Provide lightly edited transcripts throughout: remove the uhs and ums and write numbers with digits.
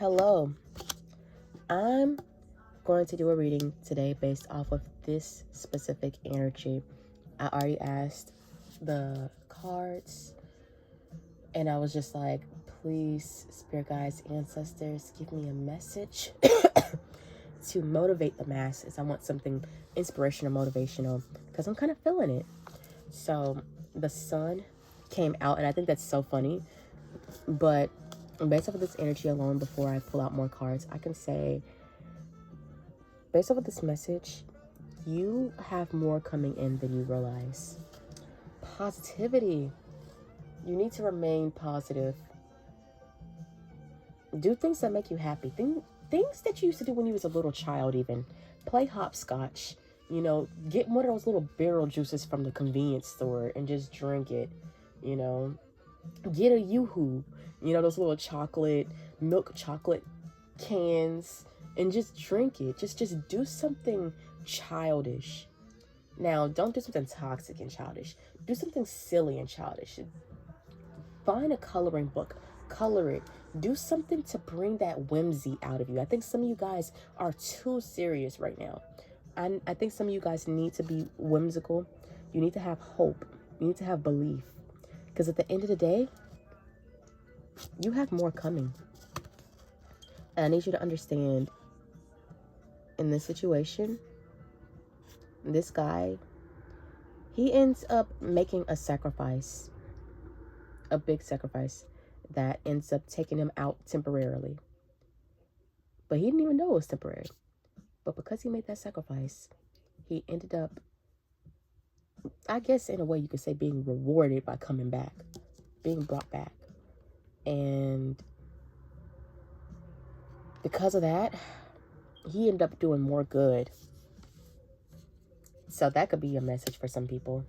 Hello. I'm going to do a reading today based off of this specific energy. I already asked the cards and I was just like, please, spirit guides, ancestors, give me a message to motivate the masses. I want something inspirational, motivational, because I'm kind of feeling it. So the sun came out, and I think that's so funny. But based off of this energy alone, before I pull out more cards, I can say, based off of this message, you have more coming in than you realize. Positivity. You need to remain positive. Do things that make you happy. Things that you used to do when you was a little child even. Play hopscotch. Get one of those little barrel juices from the convenience store and just drink it. Get a Yoo-hoo. Those little milk chocolate cans, and just drink it. Just do something childish. Now, don't do something toxic and childish. Do something silly and childish. Find a coloring book. Color it. Do something to bring that whimsy out of you. I think some of you guys are too serious right now. I think some of you guys need to be whimsical. You need to have hope. You need to have belief. Because at the end of the day, you have more coming. And I need you to understand, in this situation, this guy, he ends up making a sacrifice. A big sacrifice that ends up taking him out temporarily. But he didn't even know it was temporary. But because he made that sacrifice, he ended up, I guess in a way you could say, being rewarded by coming back, being brought back. And because of that, he ended up doing more good. So that could be a message for some people.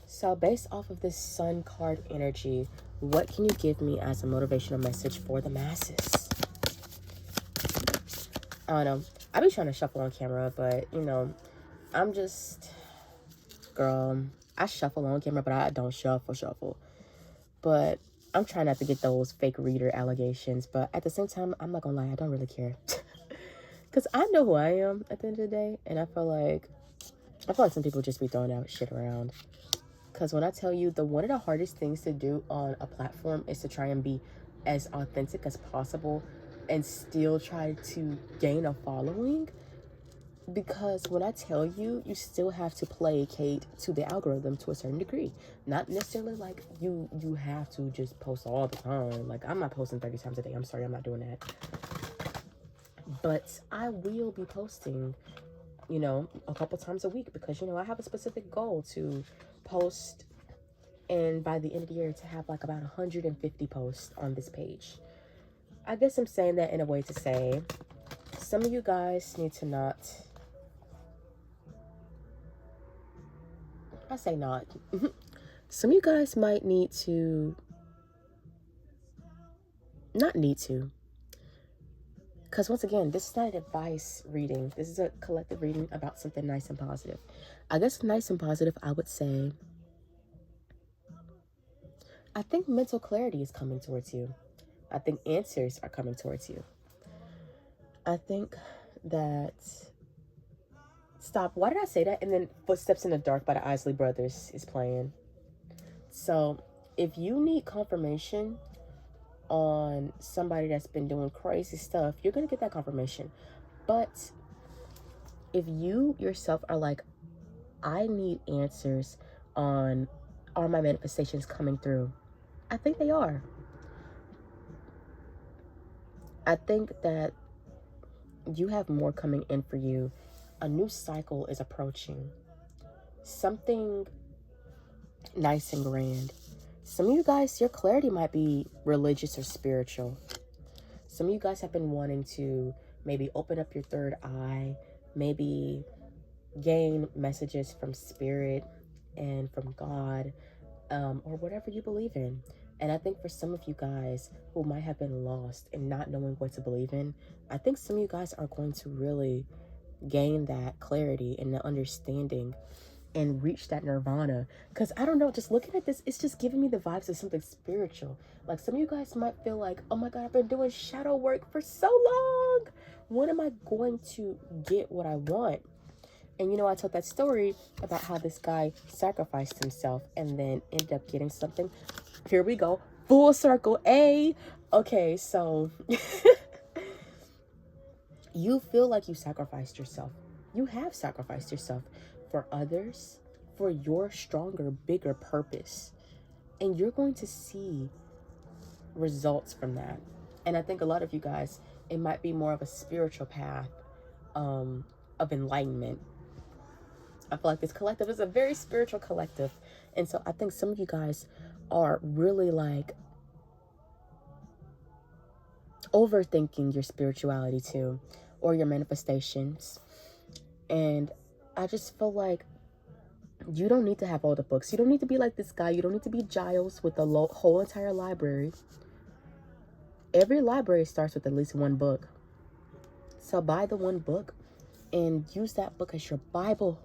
So based off of this sun card energy, what can you give me as a motivational message for the masses? I don't know. I be trying to shuffle on camera, but, I'm just... Girl, I shuffle on camera, but I don't shuffle. But I'm trying not to get those fake reader allegations. But at the same time, I'm not gonna lie, I don't really care. Because I know who I am at the end of the day. And I feel like some people just be throwing out shit around. Because when I tell you, one of the hardest things to do on a platform is to try and be as authentic as possible and still try to gain a following. Because when I tell you, you still have to placate to the algorithm to a certain degree. Not necessarily like you have to just post all the time. Like, I'm not posting 30 times a day. I'm sorry, I'm not doing that. But I will be posting, a couple times a week because, I have a specific goal to post, and by the end of the year to have like about 150 posts on this page. I guess I'm saying that in a way to say some of you guys need to not, I say not, some of you guys might need to not need to, because once again, this is not an advice reading. This is a collective reading about something nice and positive. I guess nice and positive, I would say, I think mental clarity is coming towards you. I think answers are coming towards you. I think that... Stop. Why did I say that? And then Footsteps in the Dark by the Isley Brothers is playing. So if you need confirmation on somebody that's been doing crazy stuff, you're going to get that confirmation. But if you yourself are like, I need answers on, are my manifestations coming through? I think they are. I think that you have more coming in for you. A new cycle is approaching. Something nice and grand. Some of you guys, your clarity might be religious or spiritual. Some of you guys have been wanting to maybe open up your third eye, maybe gain messages from spirit and from God, or whatever you believe in. And I think for some of you guys who might have been lost and not knowing what to believe in, I think some of you guys are going to really gain that clarity and the understanding and reach that nirvana. Because I don't know, just looking at this, it's just giving me the vibes of something spiritual. Like some of you guys might feel like, oh my God, I've been doing shadow work for so long. When am I going to get what I want? And you know, I told that story about how this guy sacrificed himself and then ended up getting something. Here we go. Full circle. Okay, so you feel like you sacrificed yourself. You have sacrificed yourself for others, for your stronger, bigger purpose. And you're going to see results from that. And I think a lot of you guys, it might be more of a spiritual path of enlightenment. I feel like this collective is a very spiritual collective. And so I think some of you guys are really like overthinking your spirituality too, or your manifestations. And I just feel like you don't need to have all the books. You don't need to be like this guy. You don't need to be Giles with the whole entire library. Every library starts with at least one book. So buy the one book and use that book as your Bible.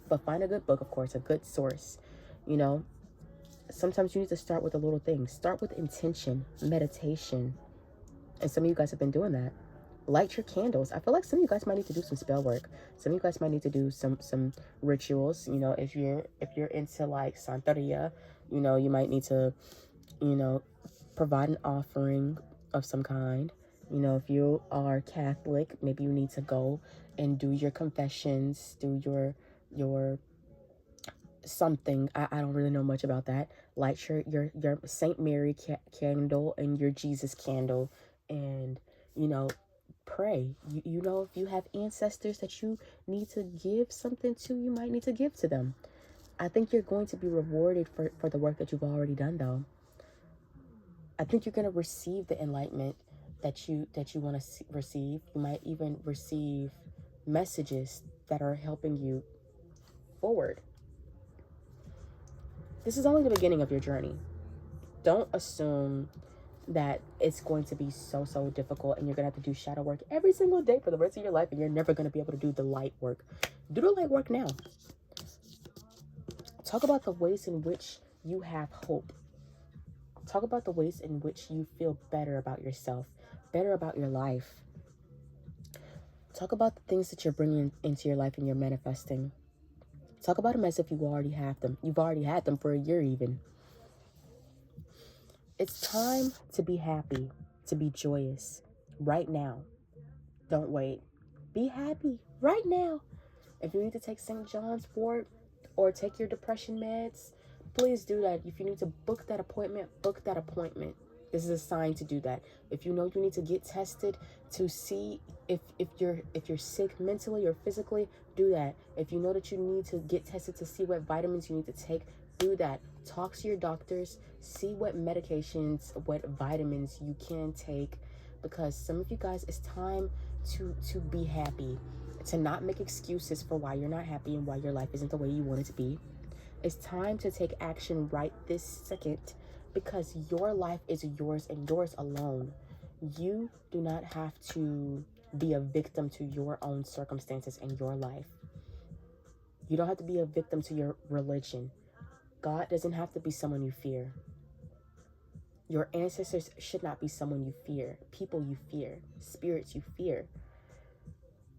But find a good book, of course, a good source. You know, sometimes you need to start with the little things. Start with intention, meditation. And some of you guys have been doing that. Light your candles. I feel like some of you guys might need to do some spell work. Some of you guys might need to do some rituals. You know, if you're into like Santeria, you know, you might need to, you know, provide an offering of some kind. You know, if you are Catholic, maybe you need to go and do your confessions, do your something. I don't really know much about that. Light your Saint Mary candle and your Jesus candle, and you know, pray. You know, if you have ancestors that you need to give something to, you might need to give to them. I think you're going to be rewarded for the work that you've already done, though. I think you're going to receive the enlightenment that you want to receive. You might even receive messages that are helping you forward. This is only the beginning of your journey. Don't assume that it's going to be so difficult and you're going to have to do shadow work every single day for the rest of your life and you're never going to be able to do the light work. Do the light work now. Talk about the ways in which you have hope. Talk about the ways in which you feel better about yourself, better about your life. Talk about the things that you're bringing into your life and you're manifesting. Talk about them as if you already have them. You've already had them for a year even. It's time to be happy, to be joyous right now. Don't wait. Be happy right now. If you need to take St. John's wort or take your depression meds, please do that. If you need to book that appointment, book that appointment. This is a sign to do that. If you know you need to get tested to see if you're sick mentally or physically, do that. If you know that you need to get tested to see what vitamins you need to take, do that. Talk to your doctors, see what medications, what vitamins you can take, because some of you guys, it's time to be happy, to not make excuses for why you're not happy and why your life isn't the way you want it to be. It's time to take action right this second, because your life is yours and yours alone. You do not have to be a victim to your own circumstances in your life. You don't have to be a victim to your religion. God doesn't have to be someone you fear. Your ancestors should not be someone you fear. People you fear. Spirits you fear.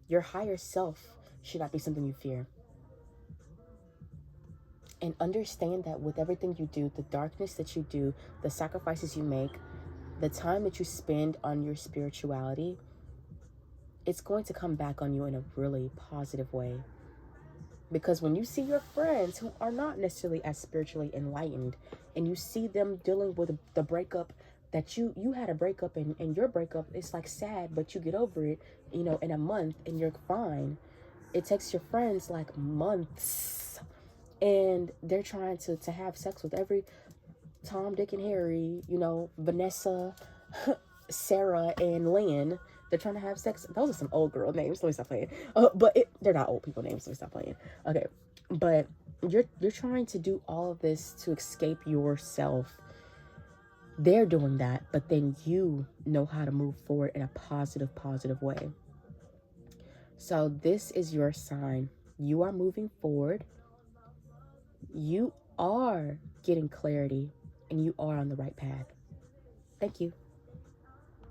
Your higher self should not be something you fear. And understand that with everything you do, the darkness that you do, the sacrifices you make, the time that you spend on your spirituality, it's going to come back on you in a really positive way. Because when you see your friends who are not necessarily as spiritually enlightened, and you see them dealing with the breakup that you had a breakup, and your breakup, it's like sad, but you get over it, you know, in a month and you're fine. It takes your friends like months, and they're trying to have sex with every Tom, Dick, and Harry, you know, Vanessa, Sarah, and Lynn. They're trying to have sex. Those are some old girl names. Let me stop playing. But they're not old people names. Let me stop playing. Okay, but you're trying to do all of this to escape yourself. They're doing that, but then you know how to move forward in a positive way. So this is your sign. You are moving forward. you are getting clarity and you are on the right path. Thank you.